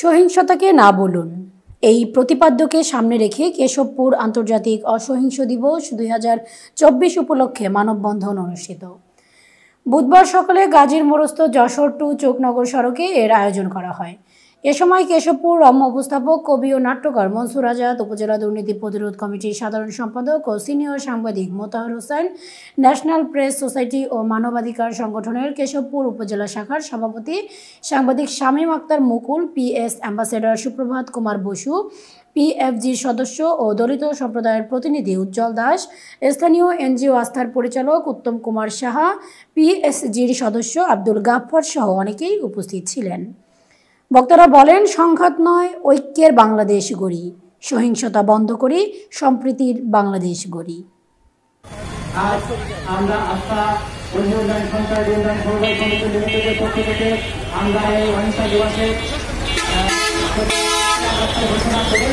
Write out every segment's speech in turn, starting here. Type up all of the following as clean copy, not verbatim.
সহিংসতাকে না বলুন, এই প্রতিপাদ্যকে সামনে রেখে কেশবপুর আন্তর্জাতিক অসহিংস দিবস 2024 উপলক্ষে মানববন্ধন অনুষ্ঠিত। বুধবার সকালে গাজীর মোরস্থ যশোর টু চোকনগর সড়কে এর আয়োজন করা হয়। এ সময় কেশবপুর রম্য উপস্থাপক, কবি ও নাট্যকার মনসুর আজাদ, উপজেলা দুর্নীতি প্রতিরোধ কমিটির সাধারণ সম্পাদক ও সিনিয়র সাংবাদিক Motahar Hossain, national press society ও মানবাধিকার সংগঠনের কেশবপুর উপজেলা শাখার সভাপতি সাংবাদিক শামীম আক্তার মুকুল, পিএস অ্যাম্বাসেডর সুপ্রভাত কুমার বসু, পিএফজির সদস্য ও দলিত সম্প্রদায়ের প্রতিনিধি উজ্জ্বল দাস, স্থানীয় এনজিও আস্থার পরিচালক উত্তম কুমার সাহা, পিএসজির সদস্য আব্দুল গাফফার সহ অনেকেই উপস্থিত ছিলেন। বক্তারা বলেন, সংঘাত নয়, ঐক্যের বাংলাদেশ গড়ি, সহিংসতা বন্ধ করি, সম্প্রীতির বাংলাদেশ গড়ি। আজ আমরা আস্থা উন্নয়ন সঞ্চয় উন্নয়ন সহযোগী কমিটি লিমিটেডের পক্ষ থেকে আমরা এই অহিংসা দিবসে ঘোষণা করি।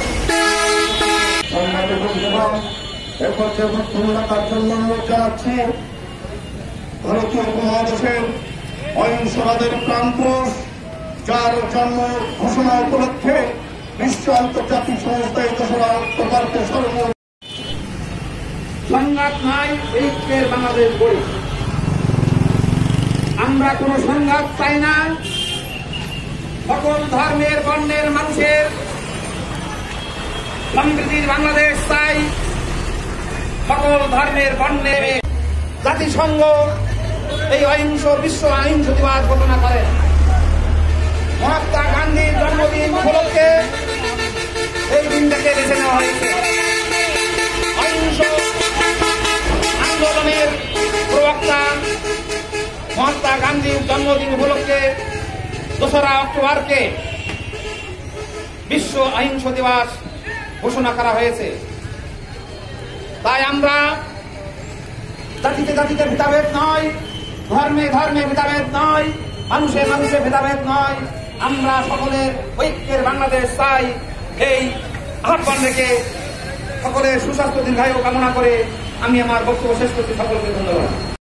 একত্রতার জন্য অনুরোধ জানাচ্ছি। ভারতীয় উপমহাদেশের অহিংসবাদের প্রাণপুরুষ, যার জন্ম ঘোষণা উপলক্ষে বিশ্ব আন্তর্জাতিক সংস্থায় দোসরা অক্টোবরকে সংঘাত নাই, ঐক্যের বাংলাদেশ গড়ি। আমরা কোন সংঘাত চাই না। সকল ধর্মের বর্ণের মানুষের সমৃদ্ধির বাংলাদেশ চাই। সকল ধর্মের বর্ণের জাতিসংঘ এই অহিংস বিশ্ব অহিংস দিবস ঘোষণা করে। মহাত্মা গান্ধীর জন্মদিন উপলক্ষে এই দিনটাকে বেছে নেওয়া হয়েছে। অহিংস আন্দোলনের প্রবক্তা মহাত্মা গান্ধীর জন্মদিন উপলক্ষে 2রা অক্টোবরকে বিশ্ব অহিংস দিবস ঘোষণা করা হয়েছে। তাই আমরা জাতিতে জাতিতে ভেদাভেদ নয়, ধর্মে ধর্মে ভেদাভেদ নয়, মানুষে মানুষে ভেদাভেদ নয়, আমরা সকলের ঐক্যের বাংলাদেশ চাই। এই আহ্বান রেখে সকলের সুস্বাস্থ্য দীর্ঘায়ু কামনা করে আমি আমার বক্তব্য শেষ করছি। সকলকে ধন্যবাদ।